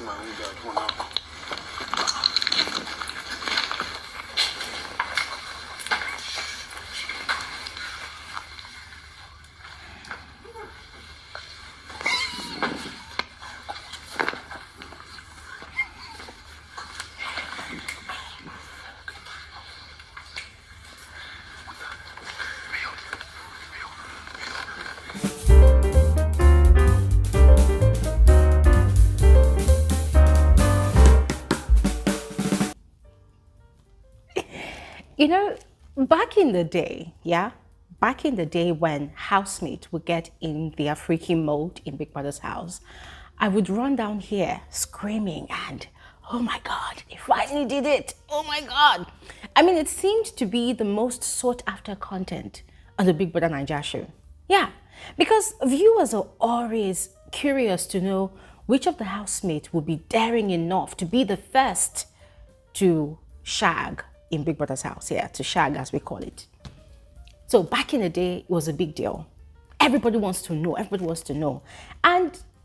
my own guy. Come on now. You know, back in the day, back in the day when housemates would get in their freaky mode in Big Brother's house, I would run down here screaming and, oh my God, they finally did it. Oh my God. I mean, it seemed to be the most sought after content on the Big Brother Naija show. Yeah, because viewers are always curious to know which of the housemates would be daring enough to be the first to shag in Big Brother's house, to shag as we call it. So back in the day, it was a big deal. Everybody wants to know, And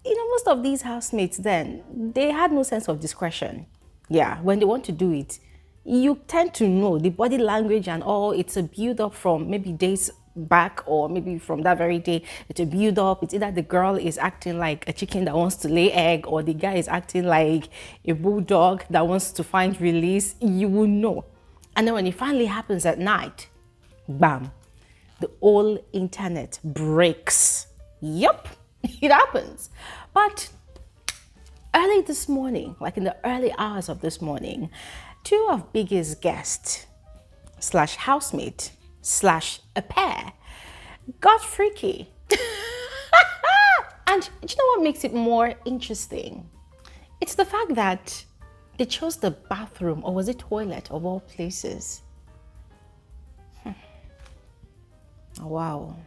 you know, most of these housemates then, they had no sense of discretion. Yeah, when they want to do it, you tend to know the body language and all. It's a build up from maybe days back or maybe from that very day. It's a build up. It's either the girl is acting like a chicken that wants to lay egg or the guy is acting like a bulldog that wants to find release. You will know. And then when it finally happens at night, bam, the whole internet breaks. Yup, it happens. But early this morning, like in the early hours of this morning, two of biggest guests slash housemate slash a pair got freaky. And you know what makes it more interesting? It's the fact that they chose the bathroom, or was it toilet, of all places. Oh, wow.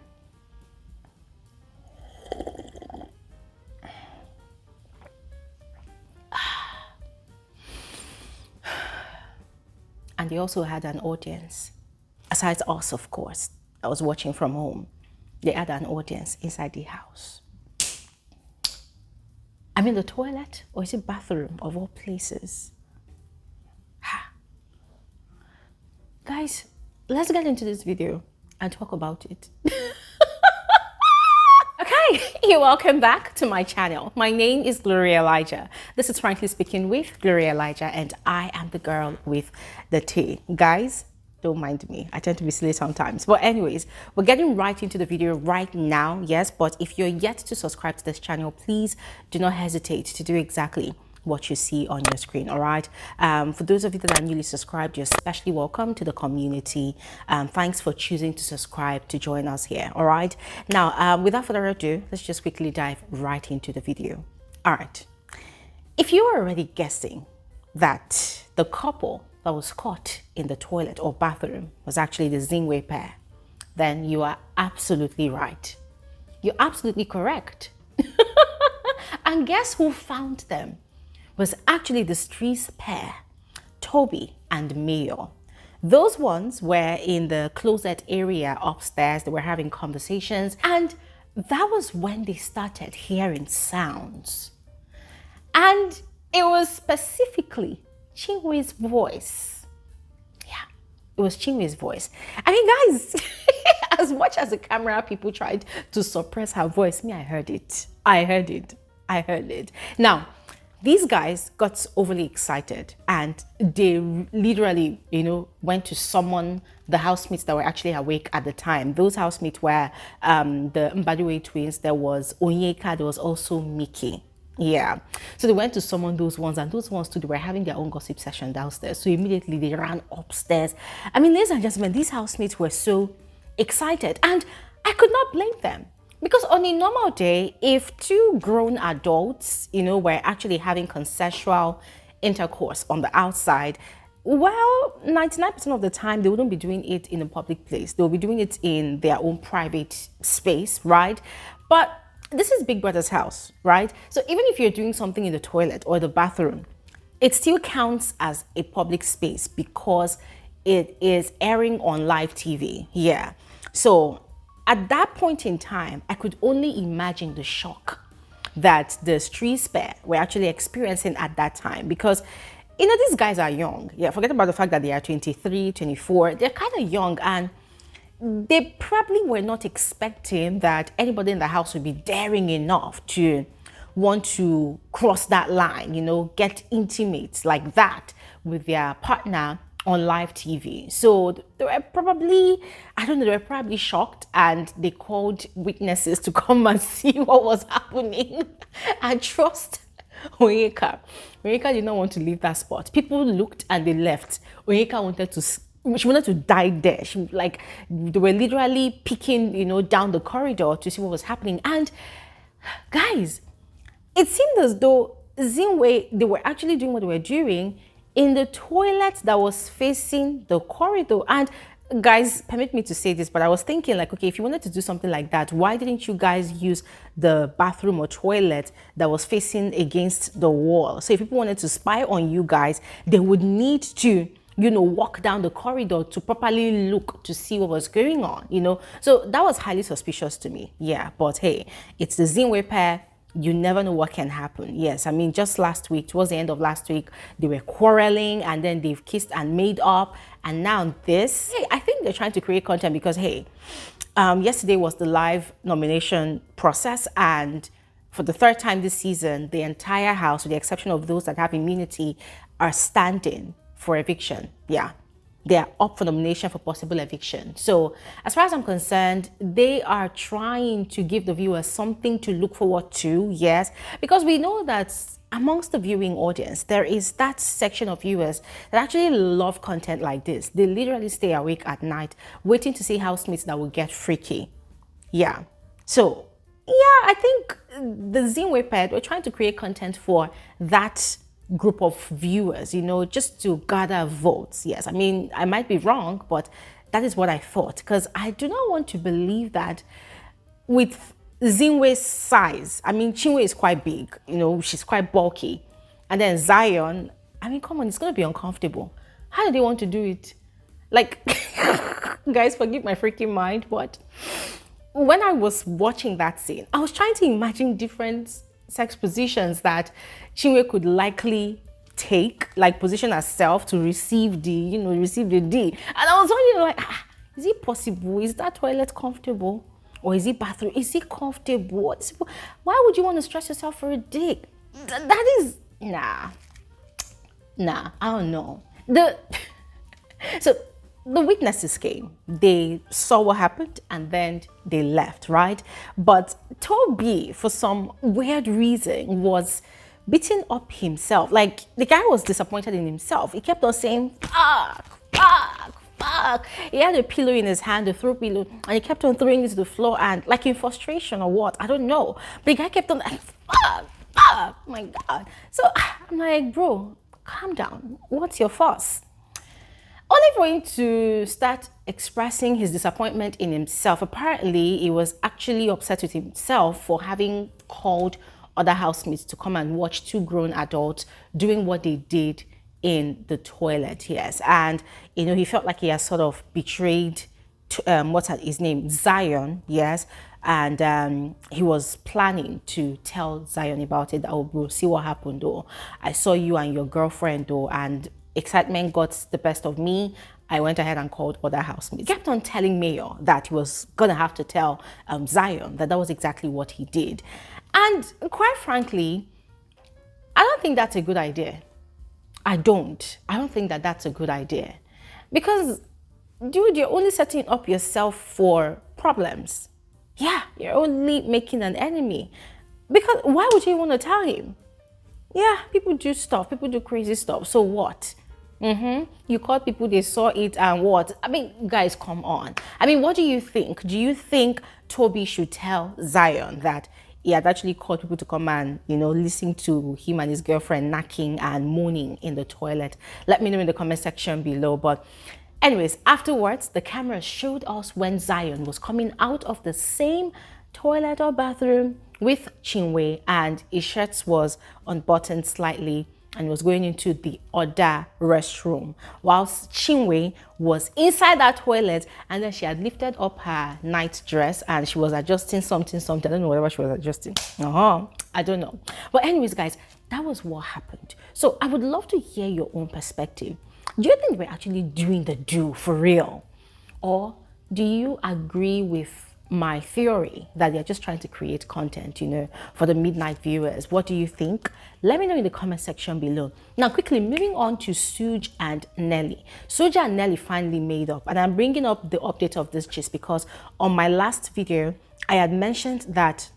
And they also had an audience. Besides us, of course. I was watching from home. They had an audience inside the house. I mean, the toilet, or is it bathroom, of all places? Guys, let's get into this video and talk about it. Okay, you're welcome back to my channel. My name is Bbnaija. This is Frankly Speaking with Bbnaija, and I am the girl with the tea. Guys, don't mind me. I tend to be silly sometimes. But anyways, we're getting right into the video right now. Yes, but if you're yet to subscribe to this channel, please do not hesitate to do exactly what you see on your screen. All right. For those of you that are newly subscribed, you're especially welcome to the community. Thanks for choosing to subscribe to join us here. All right. Now, without further ado, let's just quickly dive right into the video. All right. If you were already guessing that the couple that was caught in the toilet or bathroom was actually the Zinwe pair, then you are absolutely right. You're absolutely correct. And guess who found them? Was actually the streets pair, Toby and Mayor. Those ones were in the closet area upstairs. They were having conversations, and that was when they started hearing sounds. And it was specifically Chinwe's voice. Yeah, it was Chinwe's voice. I mean, guys, as much as the camera people tried to suppress her voice, me, I heard it. I heard it. Now, these guys got overly excited and they literally, went to summon the housemates that were actually awake at the time. Those housemates were the Mbadiwe twins. There was Onyeka, there was also Michky. Yeah, so they went to summon those ones, and those ones too, they were having their own gossip session downstairs. So immediately they ran upstairs. I mean, ladies and gentlemen, these housemates were so excited, and I could not blame them. Because on a normal day, if two grown adults, were actually having consensual intercourse on the outside, well, 99% of the time, they wouldn't be doing it in a public place. They'll be doing it in their own private space, right? But this is Big Brother's house, right? So even if you're doing something in the toilet or the bathroom, it still counts as a public space because it is airing on live TV. Yeah. So at that point in time, I could only imagine the shock that the street spare were actually experiencing at that time. Because, you know, these guys are young. Yeah, forget about the fact that they are 23, 24. They're kind of young, and they probably were not expecting that anybody in the house would be daring enough to want to cross that line, you know, get intimate like that with their partner on live TV. So they were probably, I don't know, they were probably shocked, and they called witnesses to come and see what was happening. And trust Onyeka. Onyeka did not want to leave that spot. People looked and they left. Onyeka she wanted to die there. She, like, they were literally peeking, you know, down the corridor to see what was happening. And guys, it seemed as though Zinwe, they were actually doing what they were doing in the toilet that was facing the corridor. And guys, permit me to say this, but I was thinking, like, okay, if you wanted to do something like that, why didn't you guys use the bathroom or toilet that was facing against the wall? So if people wanted to spy on you guys, they would need to, you know, walk down the corridor to properly look to see what was going on, you know. So that was highly suspicious to me. Yeah, but hey, it's the Zinwe pair. You never know what can happen. Yes, I mean, just last week, towards the end of last week, they were quarreling, and then they've kissed and made up, and now this. Hey, I think they're trying to create content because, hey, yesterday was the live nomination process, and for the third time this season, the entire house, with the exception of those that have immunity, are standing for eviction. Yeah, they are up for nomination for possible eviction. So as far as I'm concerned, they are trying to give the viewers something to look forward to. Yes, because we know that amongst the viewing audience, there is that section of viewers that actually love content like this. They literally stay awake at night waiting to see housemates that will get freaky. Yeah, so yeah, I think the Zinwe pet, we're trying to create content for that group of viewers, you know, just to gather votes. Yes, I mean, I might be wrong, but that is what I thought, because I do not want to believe that with Zinwe's size, I mean, Chinwe is quite big, you know, she's quite bulky, and then Zion, I mean, come on, it's going to be uncomfortable. How do they want to do it? Like, guys, forgive my freaking mind, but when I was watching that scene, I was trying to imagine different sex positions that Chinwe could likely take, like position herself to receive the, you know, receive the D. And I was wondering, like, is it possible? Is that toilet comfortable? Or is it bathroom? Is it comfortable? Why would you want to stress yourself for a dick? That is, nah, I don't know. So the witnesses came, they saw what happened, and then they left, right? But Toby, for some weird reason, was beating up himself. Like, the guy was disappointed in himself. He kept on saying, fuck, fuck, fuck. He had a pillow in his hand, a throw pillow, and he kept on throwing it to the floor, and like in frustration or what, I don't know. But the guy kept on like, fuck, fuck, my God. So I'm like, bro, calm down. What's your fuss? Only for him to start expressing his disappointment in himself. Apparently, he was actually upset with himself for having called other housemates to come and watch two grown adults doing what they did in the toilet. Yes, and you know, he felt like he has sort of betrayed what's his name, Zion. Yes, and he was planning to tell Zion about it. That, oh bro, see what happened though. I saw you and your girlfriend though, and excitement got the best of me. I went ahead and called other housemates. He kept on telling Mayor that he was gonna have to tell Zion that was exactly what he did. And quite frankly, I don't think that's a good idea. I don't think that that's a good idea. Because, dude, you're only setting up yourself for problems. Yeah, you're only making an enemy. Because why would you want to tell him? Yeah, people do stuff, people do crazy stuff. So what? You called people, they saw it, and what? I mean, guys, come on. I mean, what do you think? Do you think Toby should tell Zion that he had actually called people to come and, you know, listen to him and his girlfriend knocking and moaning in the toilet? Let me know in the comment section below. But anyways, afterwards, the camera showed us when Zion was coming out of the same toilet or bathroom with Chinwe, and his shirt was unbuttoned slightly, and was going into the other restroom, whilst Chinwe was inside that toilet, and then she had lifted up her night dress and she was adjusting something. I don't know whatever she was adjusting. I don't know. But anyways, guys, that was what happened. So I would love to hear your own perspective. Do you think we're actually doing the do for real? Or do you agree with my theory that they're just trying to create content, for the midnight viewers? What do you think? Let me know in the comment section below. Now, quickly moving on to Suj and Nelly. Suj and Nelly finally made up, and I'm bringing up the update of this just because on my last video, I had mentioned that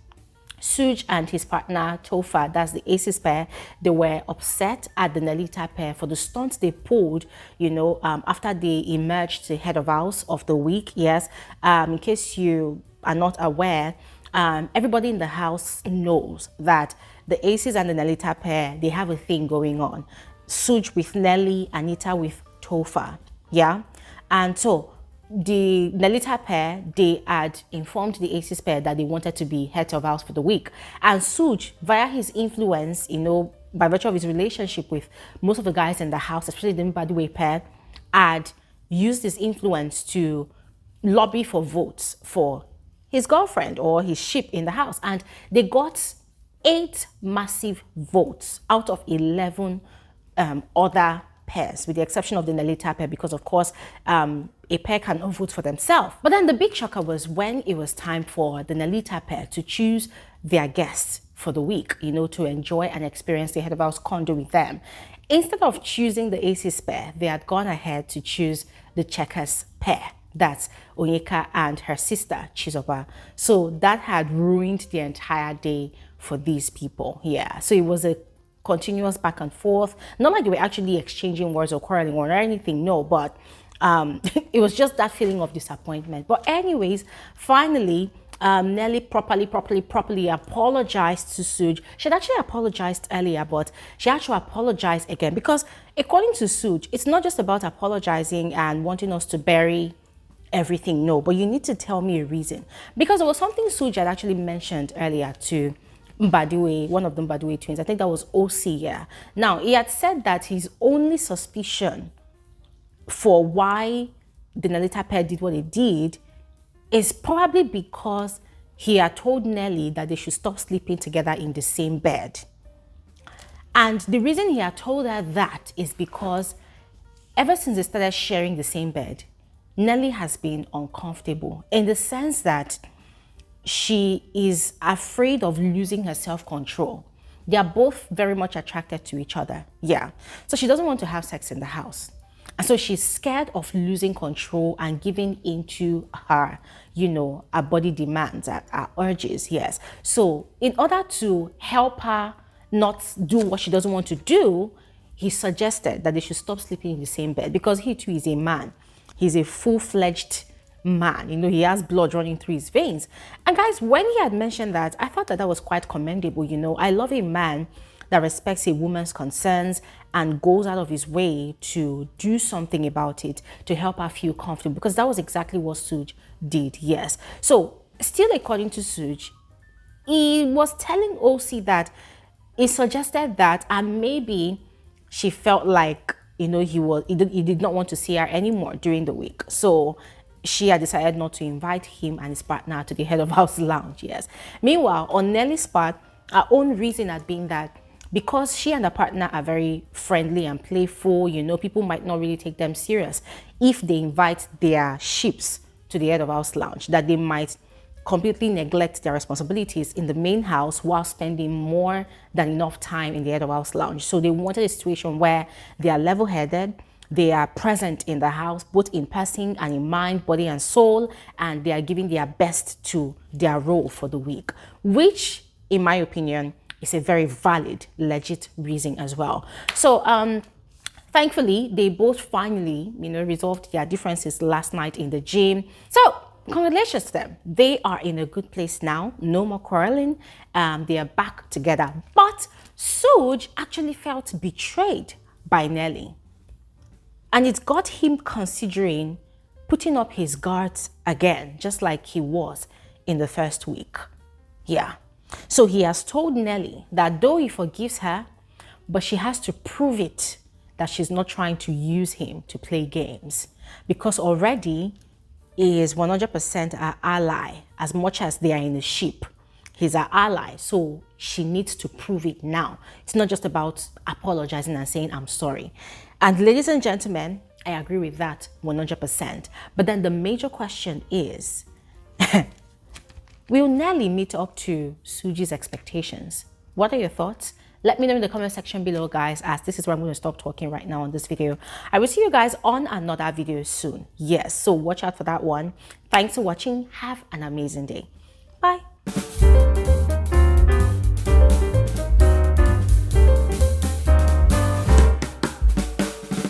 Suj and his partner Tofa, that's the Aces pair, they were upset at the Nelita pair for the stunts they pulled, after they emerged the head of house of the week. Yes, in case you are not aware, everybody in the house knows that the Aces and the Nelita pair, they have a thing going on. Suj with Nelly, Anita with Tofa. Yeah, and so the Nelita pair, they had informed the Aces pair that they wanted to be head of house for the week. And Suj, via his influence, by virtue of his relationship with most of the guys in the house, especially the Mbadiwe pair, had used his influence to lobby for votes for his girlfriend or his ship in the house. And they got 8 massive votes out of 11 other pairs, with the exception of the Nelita pair, because of course a pair cannot vote for themselves. But then the big shocker was when it was time for the Nelita pair to choose their guests for the week, to enjoy and experience the head of house condo with them. Instead of choosing the Aces pair, they had gone ahead to choose the Checkers pair. That's Onyeka and her sister Chizoba. So that had ruined the entire day for these people. Yeah, so it was a continuous back and forth. Not like they were actually exchanging words or quarreling or anything, no, but it was just that feeling of disappointment. But anyways, finally, Nelly properly apologized to Suj. She had actually apologized earlier, but she had to apologize again, because according to Suj, it's not just about apologizing and wanting us to bury everything, no, but you need to tell me a reason. Because there was something Suj had actually mentioned earlier to Mbadiwe, one of the Mbadiwe twins. I think that was OC, yeah. Now, he had said that his only suspicion for why the Nelita pair did what they did is probably because he had told Nelly that they should stop sleeping together in the same bed. And the reason he had told her that is because ever since they started sharing the same bed, Nelly has been uncomfortable in the sense that she is afraid of losing her self-control. They are both very much attracted to each other. Yeah. So she doesn't want to have sex in the house. And so she's scared of losing control and giving into her, her body demands, her urges. Yes. So in order to help her not do what she doesn't want to do, he suggested that they should stop sleeping in the same bed, because he too is a man. He's a full-fledged man, he has blood running through his veins. And guys, when he had mentioned that, I thought that was quite commendable. I love a man that respects a woman's concerns and goes out of his way to do something about it to help her feel comfortable, because that was exactly what Suj did. Yes. So still according to Suj, he was telling OC that he suggested that, and maybe she felt like he did not want to see her anymore during the week. So she had decided not to invite him and his partner to the head of house lounge. Yes. Meanwhile, on Nelly's part, her own reason had been that because she and her partner are very friendly and playful, people might not really take them serious if they invite their ships to the head of house lounge, that they might completely neglect their responsibilities in the main house while spending more than enough time in the head of house lounge. So they wanted a situation where they are level-headed, they are present in the house, both in person and in mind, body and soul, and they are giving their best to their role for the week, which, in my opinion, is a very valid, legit reason as well. So, thankfully, they both finally, resolved their differences last night in the gym. So, congratulations to them. They are in a good place now. No more quarreling. They are back together. But Suj actually felt betrayed by Nelly. And it got him considering putting up his guards again, just like he was in the first week. Yeah. So he has told Nelly that though he forgives her, but she has to prove it that she's not trying to use him to play games, because already he is 100% our ally. As much as they are in the ship, he's our ally. So she needs to prove it now. It's not just about apologizing and saying, I'm sorry. And ladies and gentlemen, I agree with that 100%. But then the major question is, will Nelly meet up to Suji's expectations? What are your thoughts? Let me know in the comment section below, guys, as this is where I'm going to stop talking right now on this video. I will see you guys on another video soon. Yes, so watch out for that one. Thanks for watching. Have an amazing day. Bye.